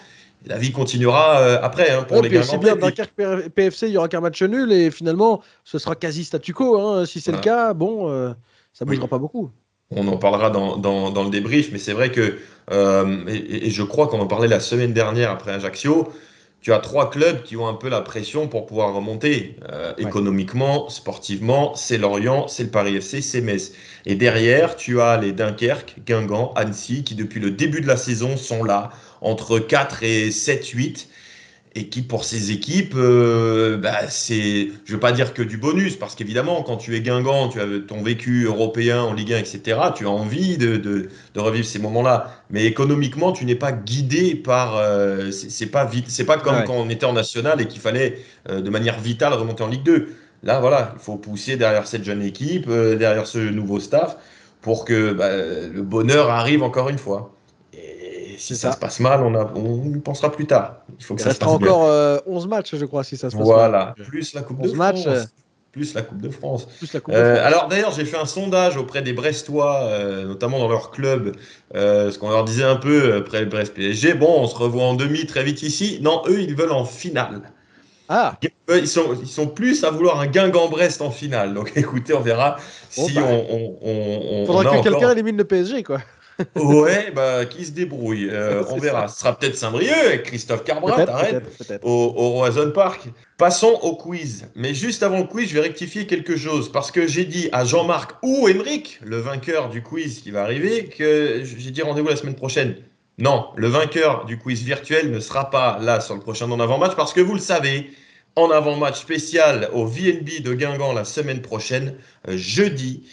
Speaker 1: La vie continuera après pour les Guingampais.
Speaker 2: C'est bien, Dunkerque PFC, il n'y aura qu'un match nul et finalement, ce sera quasi statu quo. Si c'est le cas, bon, ça ne bougera pas beaucoup.
Speaker 1: On en parlera dans le débrief, mais c'est vrai que, et je crois qu'on en parlait la semaine dernière après Ajaccio, tu as 3 clubs qui ont un peu la pression pour pouvoir remonter. Économiquement, sportivement, c'est Lorient, c'est le Paris FC, c'est Metz. Et derrière, tu as les Dunkerque, Guingamp, Annecy, qui depuis le début de la saison sont là, entre 4 et 7, 8. Et qui, pour ces équipes, c'est, je ne veux pas dire que du bonus, parce qu'évidemment, quand tu es Guingamp, tu as ton vécu européen en Ligue 1, etc., tu as envie de revivre ces moments-là. Mais économiquement, tu n'es pas guidé par... c'est pas comme quand on était en National et qu'il fallait, de manière vitale, remonter en Ligue 2. Là, voilà, il faut pousser derrière cette jeune équipe, derrière ce nouveau staff, pour que le bonheur arrive encore une fois. Si ça se passe mal, on y pensera plus tard. Il faut que ça se passe bien.
Speaker 2: encore 11 matchs, je crois, si ça se passe
Speaker 1: mal.
Speaker 2: Voilà,
Speaker 1: plus la Coupe de France. Plus la Coupe de France. Alors d'ailleurs, j'ai fait un sondage auprès des Brestois, notamment dans leur club, ce qu'on leur disait un peu après le Brest-PSG. Bon, on se revoit en demi très vite ici. Non, eux, ils veulent en finale. Ils sont plus à vouloir un Guingamp-Brest en finale. Donc écoutez, on verra si on
Speaker 2: faudra que quelqu'un élimine le PSG, quoi.
Speaker 1: Ouais, qui se débrouille. On verra. Ce sera peut-être Saint-Brieuc avec Christophe Carbrat, au Roazhon Park. Passons au quiz. Mais juste avant le quiz, je vais rectifier quelque chose. Parce que j'ai dit à Jean-Marc ou Émeric, le vainqueur du quiz qui va arriver, que j'ai dit rendez-vous la semaine prochaine. Non, le vainqueur du quiz virtuel ne sera pas là sur le prochain En Avant-Match. Parce que vous le savez, En Avant-Match spécial au VNB de Guingamp la semaine prochaine, jeudi.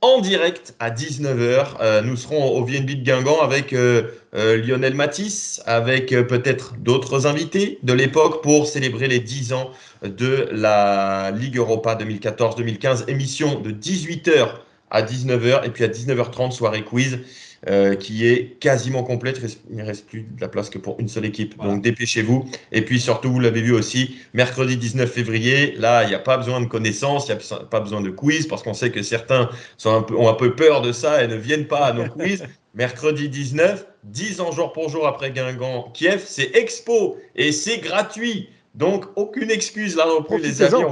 Speaker 1: En direct à 19h, nous serons au VNB de Guingamp avec Lionel Matisse, avec peut-être d'autres invités de l'époque pour célébrer les 10 ans de la Ligue Europa 2014-2015. Émission de 18h à 19h et puis à 19h30, soirée quiz qui est quasiment complète. Il ne reste plus de la place que pour une seule équipe. Voilà. Donc dépêchez-vous. Et puis surtout, vous l'avez vu aussi, mercredi 19 février, là, il n'y a pas besoin de connaissances, il n'y a pas besoin de quiz parce qu'on sait que certains ont un peu peur de ça et ne viennent pas à nos quiz. Mercredi 19, 10 ans jour pour jour après Guingamp-Kiev, c'est Expo et c'est gratuit. Donc, aucune excuse là non plus, les amis.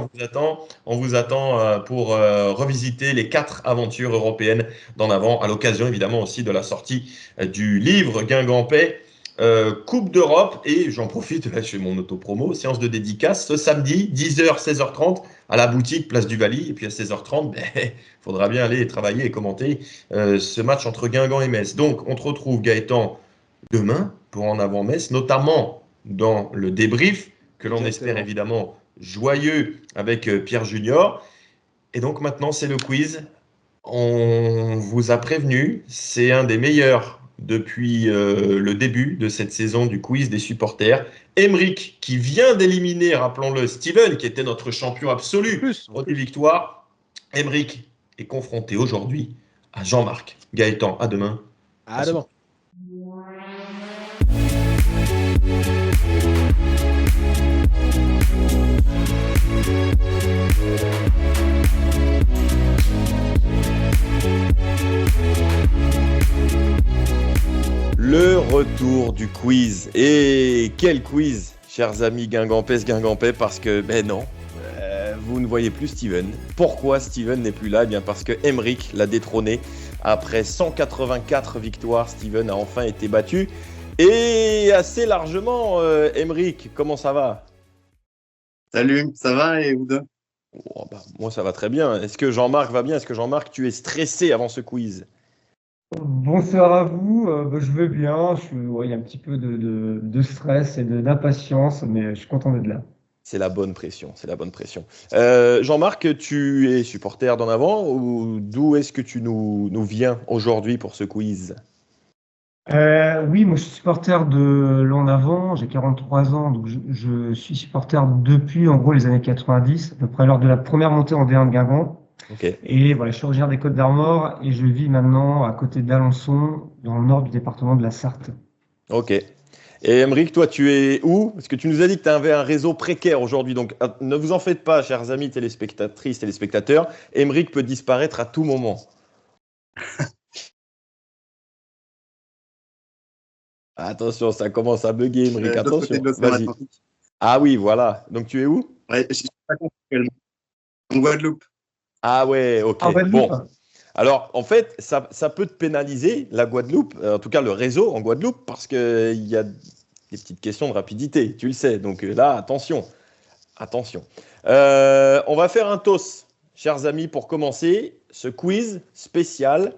Speaker 1: On vous attend pour revisiter les 4 aventures européennes d'En Avant, à l'occasion évidemment aussi de la sortie du livre Guingampais, Coupe d'Europe. Et j'en profite, là, je fais mon autopromo, séance de dédicace ce samedi, 10h, 16h30, à la boutique Place du Valy. Et puis à 16h30, faudra bien aller travailler et commenter ce match entre Guingamp et Metz. Donc, on te retrouve, Gaëtan, demain pour En Avant Metz, notamment dans le débrief que l'on espère évidemment joyeux avec Pierre Junior. Et donc maintenant, c'est le quiz. On vous a prévenu, c'est un des meilleurs depuis le début de cette saison du quiz des supporters. Émeric, qui vient d'éliminer, rappelons-le, Steven, qui était notre champion absolu pour des victoires. Émeric est confronté aujourd'hui à Jean-Marc. Gaëtan, à demain.
Speaker 2: À demain.
Speaker 8: Le retour du quiz. Et quel quiz, chers amis Guingampais, parce que, non, vous ne voyez plus Steven. Pourquoi Steven n'est plus là? Eh bien parce que Emeric l'a détrôné. Après 184 victoires, Steven a enfin été battu. Et assez largement, Emeric, comment ça va?
Speaker 10: Salut, ça va et vous deux?
Speaker 8: Moi ça va très bien. Est-ce que Jean-Marc va bien? Est-ce que Jean-Marc, tu es stressé avant ce quiz?
Speaker 11: Bonsoir à vous, je vais bien, il y a un petit peu de stress et d'impatience, mais je suis content d'être là.
Speaker 8: C'est la bonne pression, c'est la bonne pression. Jean-Marc, tu es supporter d'En Avant ou d'où est-ce que tu nous viens aujourd'hui pour ce quiz?
Speaker 11: Oui, moi je suis supporter de l'En Avant, j'ai 43 ans, donc je suis supporter depuis en gros les années 90, à peu près lors de la première montée en D1 de Guingamp.
Speaker 8: Ok.
Speaker 11: Et voilà, je suis originaire des Côtes-d'Armor et je vis maintenant à côté d'Alençon, dans le nord du département de la Sarthe.
Speaker 8: Ok. Et Emeric, toi, tu es où? Parce que tu nous as dit que tu avais un réseau précaire aujourd'hui. Donc, ne vous en faites pas, chers amis téléspectatrices, téléspectateurs. Emeric peut disparaître à tout moment. Attention, ça commence à bugger, Emeric. Attention, vas-y. Ah oui, voilà. Donc, tu es où?
Speaker 10: Ouais, je suis pas actuellement. En Guadeloupe.
Speaker 8: Ah ouais, ok. Bon. Alors, en fait, ça peut te pénaliser, la Guadeloupe, en tout cas le réseau en Guadeloupe, parce qu'il y a des petites questions de rapidité, tu le sais. Donc là, attention. Attention. On va faire un toss, chers amis, pour commencer ce quiz spécial,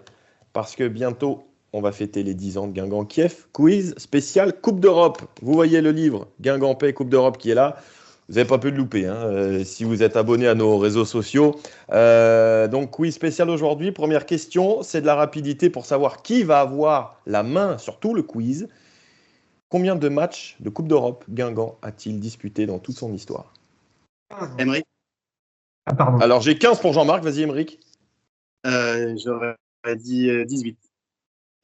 Speaker 8: parce que bientôt, on va fêter les 10 ans de Guingamp Kiev. Quiz spécial Coupe d'Europe. Vous voyez le livre Guingampais Coupe d'Europe qui est là. Vous n'avez pas pu le louper, si vous êtes abonné à nos réseaux sociaux. Donc, quiz spécial aujourd'hui. Première question, c'est de la rapidité pour savoir qui va avoir la main sur tout le quiz. Combien de matchs de Coupe d'Europe Guingamp a-t-il disputé dans toute son histoire?
Speaker 10: Emeric?
Speaker 11: Ah, pardon.
Speaker 8: Alors, j'ai 15 pour Jean-Marc. Vas-y, Emeric.
Speaker 10: J'aurais dit 18.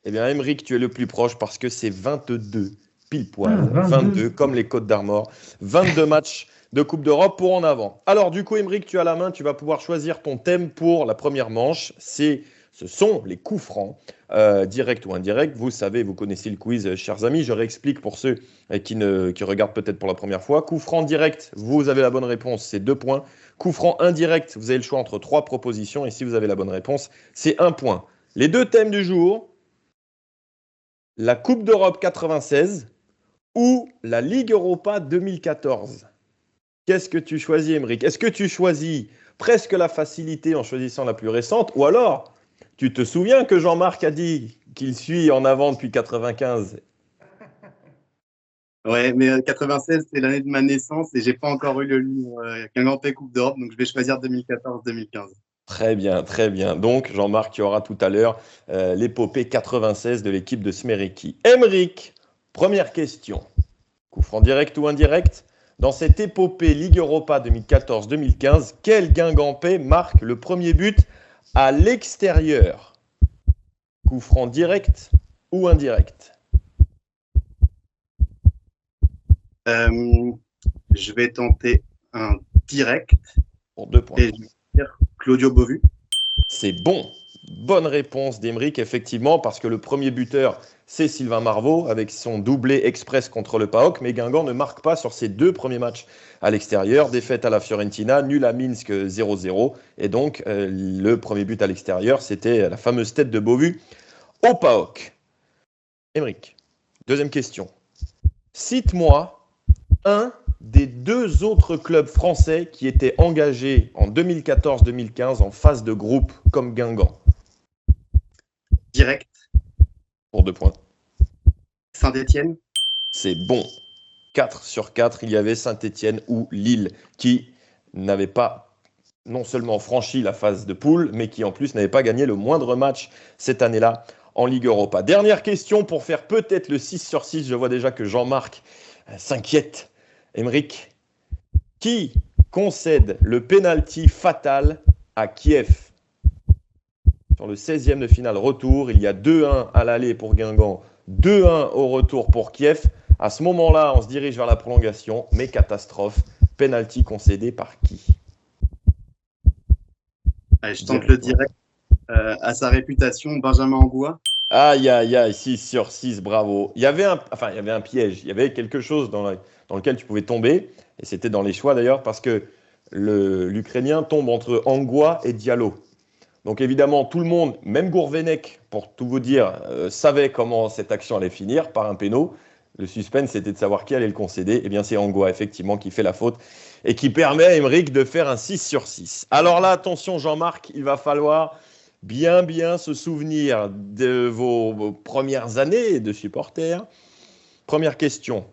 Speaker 8: Eh bien, Emeric, tu es le plus proche parce que c'est 22. Pile poil.
Speaker 11: 22.
Speaker 8: 22, comme les Côtes-d'Armor. 22 matchs de Coupe d'Europe pour En Avant. Alors, du coup, Emeric, tu as la main, tu vas pouvoir choisir ton thème pour la première manche. Ce sont les coups francs, direct ou indirect. Vous savez, vous connaissez le quiz, chers amis. Je réexplique pour ceux qui regardent peut-être pour la première fois. Coup franc direct, vous avez la bonne réponse, c'est 2 points. Coup franc indirect, vous avez le choix entre 3 propositions. Et si vous avez la bonne réponse, c'est 1 point. Les 2 thèmes du jour, la Coupe d'Europe 96 ou la Ligue Europa 2014. Qu'est-ce que tu choisis, Emeric? Est-ce que tu choisis presque la facilité en choisissant la plus récente? Ou alors, tu te souviens que Jean-Marc a dit qu'il suit En Avant depuis 95?
Speaker 10: Ouais, mais 96, c'est l'année de ma naissance et j'ai pas encore eu le livre Guingampais Coupe d'Europe, donc je vais choisir 2014-2015.
Speaker 8: Très bien, très bien. Donc, Jean-Marc, tu auras tout à l'heure l'épopée 96 de l'équipe de Smeriki. Emeric, première question. Coup franc direct ou indirect? Dans cette épopée Ligue Europa 2014-2015, quel Guingampais marque le premier but à l'extérieur? Coup franc direct ou indirect?
Speaker 10: Je vais tenter un direct.
Speaker 8: Pour 2 points.
Speaker 10: Et je vais dire Claudio Bovu.
Speaker 8: C'est bon. Bonne réponse d'Emeric, effectivement, parce que le premier buteur, c'est Sylvain Marveau, avec son doublé express contre le PAOK, mais Guingamp ne marque pas sur ses 2 premiers matchs à l'extérieur. Défaite à la Fiorentina, nul à Minsk 0-0, et donc le premier but à l'extérieur, c'était la fameuse tête de Bovu au PAOK. Emeric, deuxième question. Cite-moi un des 2 autres clubs français qui étaient engagés en 2014-2015 en phase de groupe comme Guingamp.
Speaker 10: Direct.
Speaker 8: Pour 2 points.
Speaker 10: Saint-Étienne.
Speaker 8: C'est bon. 4 sur 4, il y avait Saint-Étienne ou Lille qui n'avaient pas non seulement franchi la phase de poule, mais qui en plus n'avaient pas gagné le moindre match cette année-là en Ligue Europa. Dernière question pour faire peut-être le 6 sur 6. Je vois déjà que Jean-Marc s'inquiète. Emeric, qui concède le pénalty fatal à Kiev? Sur le 16e de finale retour, il y a 2-1 à l'aller pour Guingamp, 2-1 au retour pour Kiev. À ce moment-là, on se dirige vers la prolongation, mais catastrophe. Pénalty concédé par qui?
Speaker 10: Allez, je tente le direct. À sa réputation, Benjamin Angoua.
Speaker 8: Aïe, aïe, aïe, 6 sur 6, bravo. Il y avait un piège, il y avait quelque chose dans lequel tu pouvais tomber, et c'était dans les choix d'ailleurs, parce que l'Ukrainien tombe entre Angoua et Diallo. Donc évidemment, tout le monde, même Gourvenec, pour tout vous dire, savait comment cette action allait finir, par un péno. Le suspense, c'était de savoir qui allait le concéder. Eh bien, c'est Angoua, effectivement, qui fait la faute et qui permet à Aymeric de faire un 6 sur 6. Alors là, attention Jean-Marc, il va falloir bien se souvenir de vos premières années de supporter. Première question.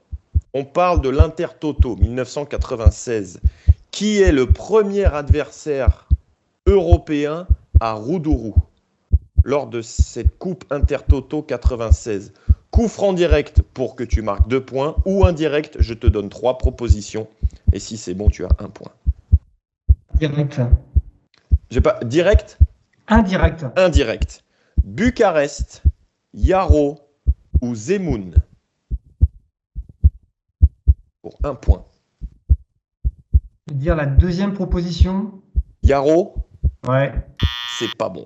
Speaker 8: On parle de l'Intertoto 1996. Qui est le premier adversaire européen à Roudourou lors de cette Coupe Intertoto 96? Coup franc direct pour que tu marques 2 points ou indirect, je te donne 3 propositions. Et si c'est bon, tu as 1 point.
Speaker 11: Direct.
Speaker 8: Direct?
Speaker 11: Indirect.
Speaker 8: Indirect. Bucarest, Yaro ou Zemun? Pour 1 point.
Speaker 11: Je vais dire la deuxième proposition.
Speaker 8: Yaro?
Speaker 11: Ouais.
Speaker 8: C'est pas bon.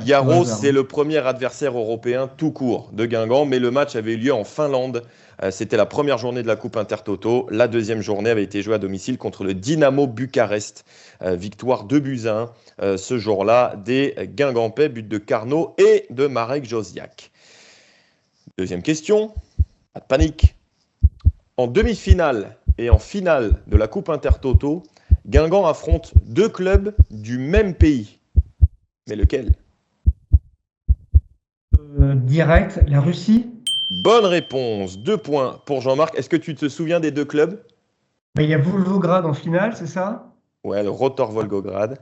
Speaker 8: Yaro, c'est le premier adversaire européen tout court de Guingamp, mais le match avait eu lieu en Finlande. C'était la première journée de la Coupe Intertoto. La deuxième journée avait été jouée à domicile contre le Dynamo Bucarest. Victoire 2-1 ce jour-là des Guingampais, but de Carnot et de Marek Josiak. Deuxième question, pas de panique. En demi-finale et en finale de la Coupe Intertoto, Guingamp affronte 2 clubs du même pays. Mais lequel?
Speaker 11: Direct, la Russie.
Speaker 8: Bonne réponse, 2 points pour Jean-Marc. Est-ce que tu te souviens des 2 clubs?
Speaker 11: Il y a Volgograd en finale, c'est ça?
Speaker 8: Ouais, le Rotor Volgograd.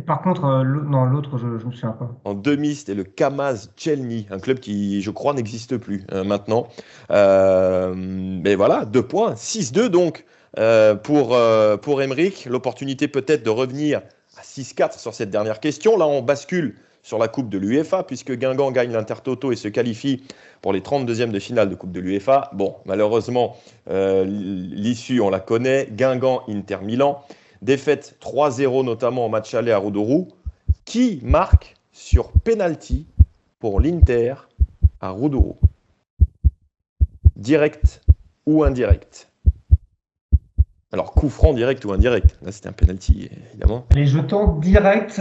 Speaker 11: Par contre, l'autre, je ne me souviens pas.
Speaker 8: En demi, c'était le Kamaz Chelny, un club qui, je crois, n'existe plus maintenant. Mais voilà, 2 points, 6-2 donc pour Aymeric. L'opportunité peut-être de revenir à 6-4 sur cette dernière question. Là, on bascule sur la Coupe de l'UEFA, puisque Guingamp gagne l'Intertoto et se qualifie pour les 32e de finale de Coupe de l'UEFA. Bon, malheureusement, l'issue, on la connaît. Guingamp, Inter Milan. Défaite 3-0, notamment en match aller à Roudourou. Qui marque sur penalty pour l'Inter à Roudourou? Direct ou indirect? Alors, coup franc, direct ou indirect? Là, c'était un penalty, évidemment.
Speaker 11: Les jetons direct.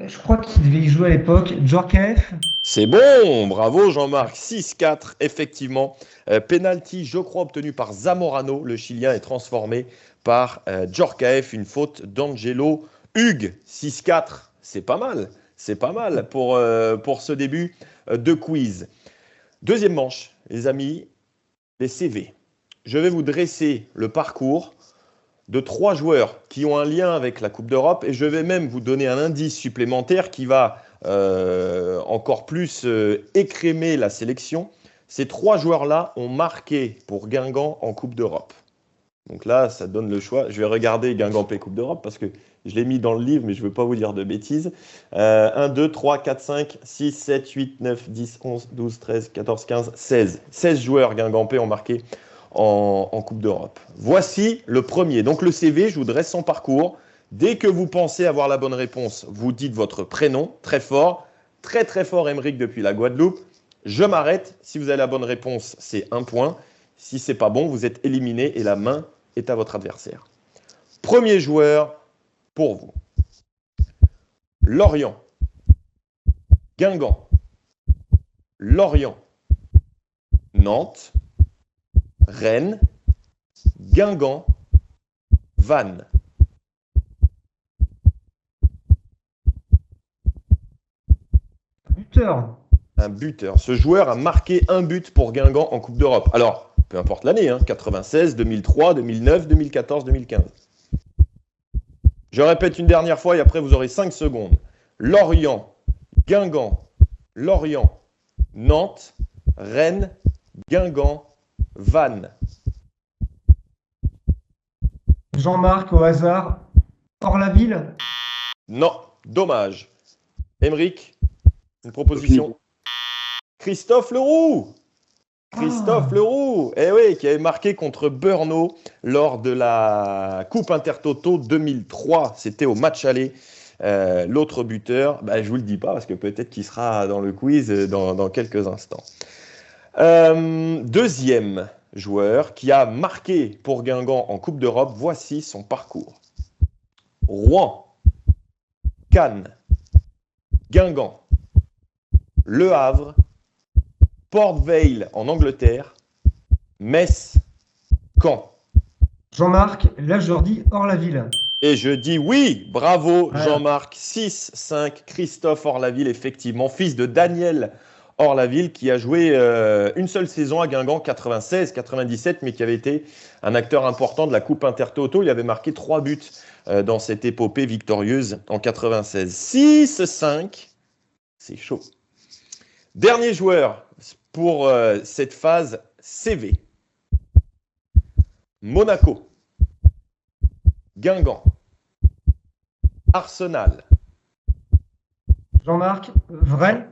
Speaker 11: Je crois qu'il devait y jouer à l'époque. Djorkaeff.
Speaker 8: C'est bon, bravo Jean-Marc. 6-4, effectivement. Penalty, je crois, obtenu par Zamorano. Le Chilien est transformé par Djorkaeff, une faute d'Angelo Hugues. 6-4, c'est pas mal. C'est pas mal pour ce début de quiz. Deuxième manche, les amis, les CV. Je vais vous dresser le parcours de 3 joueurs qui ont un lien avec la Coupe d'Europe et je vais même vous donner un indice supplémentaire qui va encore plus écrémer la sélection. Ces 3 joueurs-là ont marqué pour Guingamp en Coupe d'Europe. Donc là, ça donne le choix. Je vais regarder Guingamp et Coupe d'Europe parce que je l'ai mis dans le livre, mais je ne veux pas vous dire de bêtises. 1, 2, 3, 4, 5, 6, 7, 8, 9, 10, 11, 12, 13, 14, 15, 16. 16 joueurs guingampais ont marqué en Coupe d'Europe. Voici le premier. Donc le CV, je vous dresse son parcours. Dès que vous pensez avoir la bonne réponse, vous dites votre prénom, très fort, très fort Aymeric depuis la Guadeloupe. Je m'arrête. Si vous avez la bonne réponse, c'est 1 point. Si c'est pas bon, vous êtes éliminé et la main est à votre adversaire. Premier joueur pour vous. Lorient, Guingamp, Lorient, Nantes, Rennes, Guingamp, Vannes.
Speaker 11: Buteur.
Speaker 8: Un buteur. Ce joueur a marqué un but pour Guingamp en Coupe d'Europe. Alors, peu importe l'année, 96, 2003, 2009, 2014, 2015. Je répète une dernière fois et après vous aurez 5 secondes. Lorient, Guingamp, Lorient, Nantes, Rennes, Guingamp, Vannes.
Speaker 11: Jean-Marc au hasard. Orlaville.
Speaker 8: Non, dommage. Aymeric, une proposition. Christophe Leroux. Christophe Leroux, oui, qui avait marqué contre Brno lors de la Coupe Intertoto 2003. C'était au match aller. L'autre buteur, je vous le dis pas parce que peut-être qu'il sera dans le quiz dans quelques instants. Deuxième joueur qui a marqué pour Guingamp en Coupe d'Europe, voici son parcours. Rouen, Cannes, Guingamp, Le Havre, Port Vale en Angleterre, Metz, Caen.
Speaker 11: Jean-Marc, là je leur dis Orlaville.
Speaker 8: Et je dis oui, bravo Jean-Marc, 6-5, Christophe Orlaville, effectivement, fils de Daniel Orlaville, qui a joué une seule saison à Guingamp, 96-97, mais qui avait été un acteur important de la Coupe Intertoto. Il avait marqué 3 buts dans cette épopée victorieuse en 96. 6-5, c'est chaud. Dernier joueur pour cette phase CV. Monaco, Guingamp, Arsenal.
Speaker 11: Jean-Marc, vrai.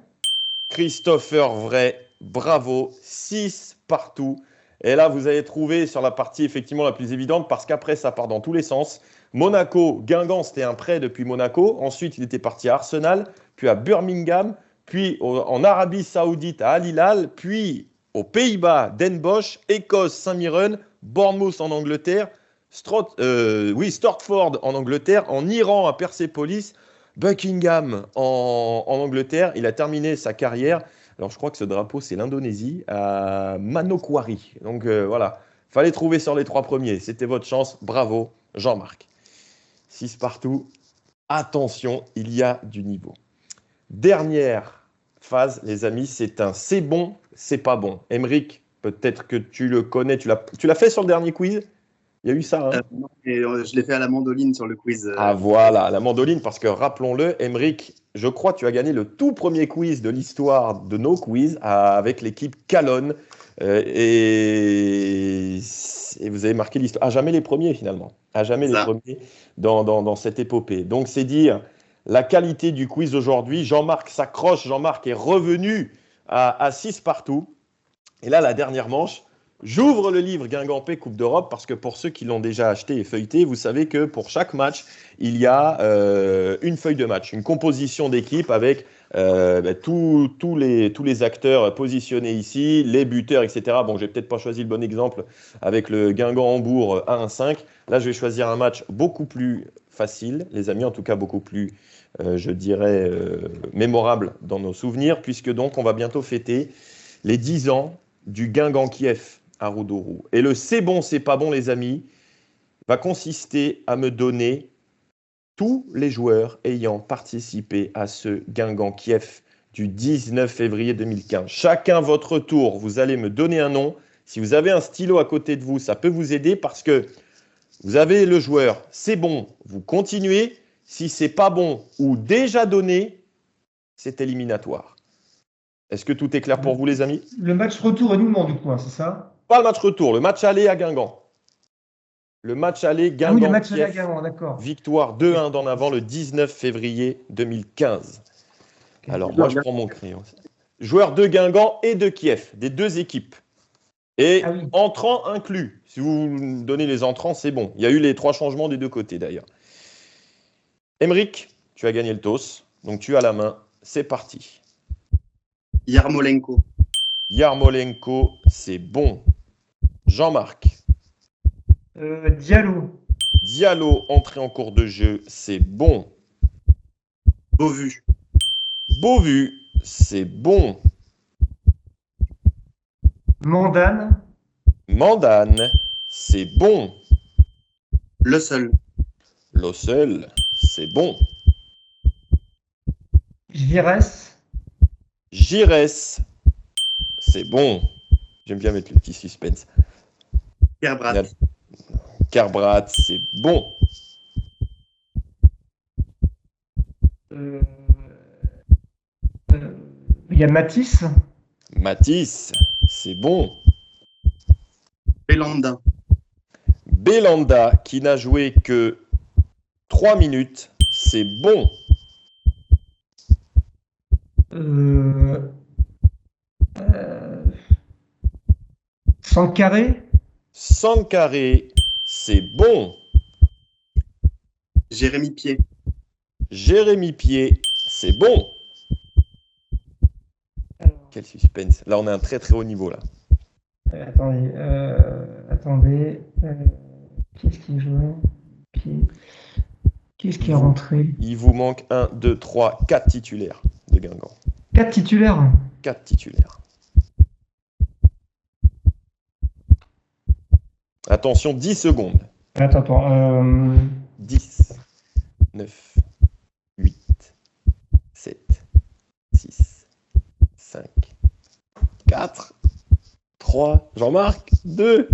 Speaker 8: Christopher Vrai, bravo, 6 partout. Et là, vous allez trouver sur la partie effectivement la plus évidente parce qu'après, ça part dans tous les sens. Monaco, Guingamp, c'était un prêt depuis Monaco. Ensuite, il était parti à Arsenal, puis à Birmingham, puis en Arabie Saoudite à Al Hilal, puis aux Pays-Bas, Den Bosch, Écosse, Saint-Mirren, Bournemouth en Angleterre, Stortford en Angleterre, en Iran à Persepolis, Buckingham en Angleterre. Il a terminé sa carrière, alors je crois que ce drapeau c'est l'Indonésie, à Manokwari. Donc voilà, fallait trouver sur les 3 premiers, c'était votre chance, bravo Jean-Marc. 6 partout, attention, il y a du niveau. Dernière phase les amis, c'est un c'est bon, c'est pas bon. Aymeric, peut-être que tu le connais, tu l'as fait sur le dernier quiz? Il y a eu ça, hein?
Speaker 10: Non, je l'ai fait à la mandoline sur le quiz.
Speaker 8: Ah voilà, la mandoline, parce que rappelons-le, Aymeric, je crois que tu as gagné le tout premier quiz de l'histoire de nos quiz avec l'équipe Calonne. Et vous avez marqué l'histoire. À jamais les premiers finalement. À jamais les premiers dans cette épopée. Donc c'est dire la qualité du quiz aujourd'hui. Jean-Marc s'accroche, Jean-Marc est revenu à 6 partout. Et là, la dernière manche. J'ouvre le livre Guingampais Coupe d'Europe parce que pour ceux qui l'ont déjà acheté et feuilleté, vous savez que pour chaque match, il y a une feuille de match, une composition d'équipe avec tous les acteurs positionnés ici, les buteurs, etc. Bon, j'ai peut-être pas choisi le bon exemple avec le Guingamp-Hambourg 1-5. Là, je vais choisir un match beaucoup plus facile, les amis, en tout cas beaucoup plus, je dirais, mémorable dans nos souvenirs, puisque donc on va bientôt fêter les 10 ans du Guingamp-Kiev à Roudourou. Et le c'est bon, c'est pas bon, les amis, va consister à me donner tous les joueurs ayant participé à ce Guingamp-Kiev du 19 février 2015. Chacun votre tour, vous allez me donner un nom. Si vous avez un stylo à côté de vous, ça peut vous aider parce que vous avez le joueur, c'est bon, vous continuez. Si c'est pas bon ou déjà donné, c'est éliminatoire. Est-ce que tout est clair pour vous, les amis?
Speaker 11: Le match retour est nullement du coup, c'est ça?
Speaker 8: Pas le match retour, le match aller à Guingamp. Le match aller Guingamp.
Speaker 11: Ah oui, le match aller à Guingamp, d'accord.
Speaker 8: Victoire 2-1 d'en avant le 19 février 2015. Alors, moi, je prends mon crayon. Joueurs de Guingamp et de Kiev, des deux équipes. Et entrants inclus. Si vous me donnez les entrants, c'est bon. Il y a eu les 3 changements des deux côtés, d'ailleurs. Aymeric, tu as gagné le toss. Donc, tu as la main. C'est parti.
Speaker 10: Yarmolenko.
Speaker 8: Yarmolenko, c'est bon. Jean-Marc.
Speaker 11: Diallo.
Speaker 8: Diallo, entrée en cours de jeu, c'est bon.
Speaker 10: Beauvu.
Speaker 8: Beauvu, c'est bon.
Speaker 11: Mandane.
Speaker 8: Mandane, c'est bon.
Speaker 10: Le seul.
Speaker 8: Le seul, c'est bon.
Speaker 11: Giresse.
Speaker 8: Giresse, c'est bon. J'aime bien mettre le petit suspense.
Speaker 10: Kerbrat.
Speaker 8: Kerbrat, c'est bon.
Speaker 11: Il y a Matisse.
Speaker 8: Matisse, c'est bon.
Speaker 10: Belanda.
Speaker 8: Belanda, qui n'a joué que 3 minutes, c'est bon.
Speaker 11: Sankaré.
Speaker 8: Sankaré, c'est bon.
Speaker 10: Jérémy Pied.
Speaker 8: Jérémy Pied, c'est bon. Quel suspense. Là, on a un très très haut niveau là.
Speaker 11: Attendez. Qu'est-ce qui jouait? Qu'est-ce qui est rentré?
Speaker 8: Il vous manque 1, 2, 3, 4 titulaires de Guingamp.
Speaker 11: 4 titulaires.
Speaker 8: 4 titulaires. Attention, 10 secondes.
Speaker 11: Attends.
Speaker 8: 10, 9, 8, 7, 6, 5, 4, 3, Jean-Marc, 2,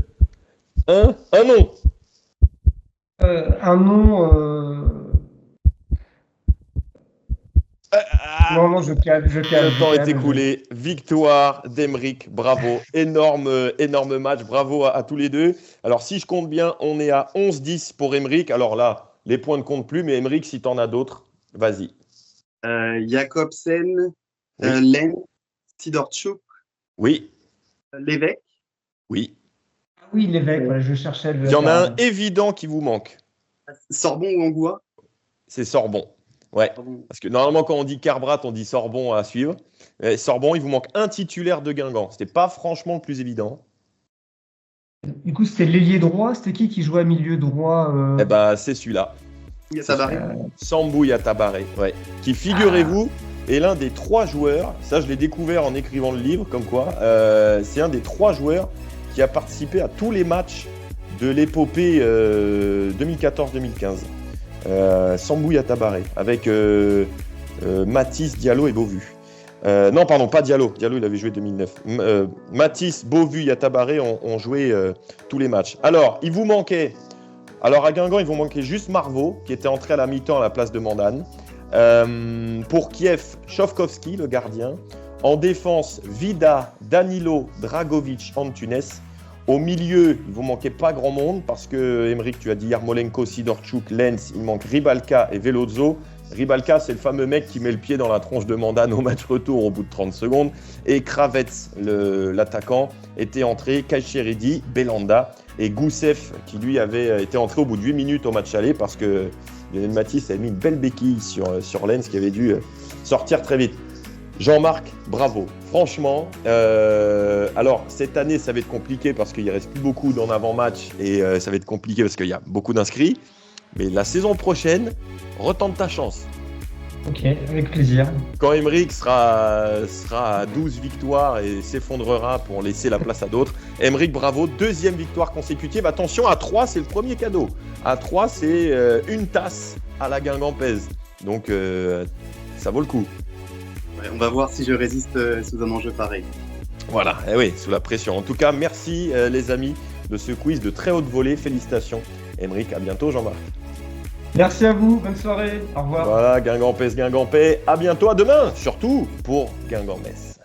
Speaker 8: 1, un nom.
Speaker 11: Un nom. Non, je calme.
Speaker 8: Le temps est écoulé. Victoire d'Emeric. Bravo. Énorme match. Bravo à tous les deux. Alors, si je compte bien, on est à 11-10 pour Emeric. Alors là, les points ne comptent plus, mais Emeric, si tu en as d'autres, vas-y.
Speaker 10: Jacobsen,
Speaker 8: Oui.
Speaker 10: Lens, Sidorchuk,
Speaker 8: Oui.
Speaker 10: Lévesque.
Speaker 8: Oui.
Speaker 11: Oui, l'évêque, voilà, je cherchais le.
Speaker 8: Il y en a un évident qui vous manque.
Speaker 10: Sorbon ou Angoua.
Speaker 8: C'est Sorbon. Ouais. Parce que normalement, quand on dit Carbrat, on dit Sorbon à suivre. Sorbon, il vous manque un titulaire de Guingamp. C'était pas franchement le plus évident.
Speaker 11: Du coup, c'était l'ailier droit. C'était qui jouait à milieu droit
Speaker 8: Eh ben, c'est celui-là. Sambou Yatabaré, ouais. Qui, figurez-vous, est l'un des 3 joueurs. Ça, je l'ai découvert en écrivant le livre, comme quoi. C'est un des 3 joueurs qui a participé à tous les matchs de l'épopée 2014-2015. Sambou Yatabaré, avec Mathis, Diallo et Beauvu. Non, pardon, pas Diallo. Diallo, il avait joué 2009. Mathis, Beauvu, Yatabaré ont joué tous les matchs. Alors, il vous manquait... Alors, à Guingamp, il vous manquait juste Marvaux, qui était entré à la mi-temps à la place de Mandane. Pour Kiev, Shovkovski, le gardien. En défense, Vida, Danilo, Dragovic, Antunes. Au milieu, il vous manquait pas grand monde parce que, Emeric, tu as dit Yarmolenko, Sidorchuk, Lens, il manque Ribalka et Velozzo. Ribalka, c'est le fameux mec qui met le pied dans la tronche de Mandane au match retour au bout de 30 secondes. Et Kravets, l'attaquant, était entré. Kacheridi, Belanda et Gousseff, qui lui avait été entré au bout de 8 minutes au match aller parce que Lionel Mathis avait mis une belle béquille sur Lens qui avait dû sortir très vite. Jean-Marc, bravo. Franchement, alors cette année, ça va être compliqué parce qu'il ne reste plus beaucoup d'en avant-match et ça va être compliqué parce qu'il y a beaucoup d'inscrits. Mais la saison prochaine, retente ta chance.
Speaker 11: Ok, avec plaisir.
Speaker 8: Quand Emeric sera à 12 victoires et s'effondrera pour laisser la place à d'autres. Emeric, bravo, 2e victoire consécutive. Attention, à 3, c'est le premier cadeau. À 3, c'est une tasse à la Guingampaise. Donc, ça vaut le coup.
Speaker 10: Ouais, on va voir si je résiste sous un enjeu pareil.
Speaker 8: Voilà, eh oui, sous la pression. En tout cas, merci les amis de ce quiz de très haute volée. Félicitations. Emeric, à bientôt Jean-Marc.
Speaker 11: Merci à vous, bonne soirée, au revoir.
Speaker 8: Voilà, Guingampais, à bientôt, à demain, surtout pour Guingamp-Metz.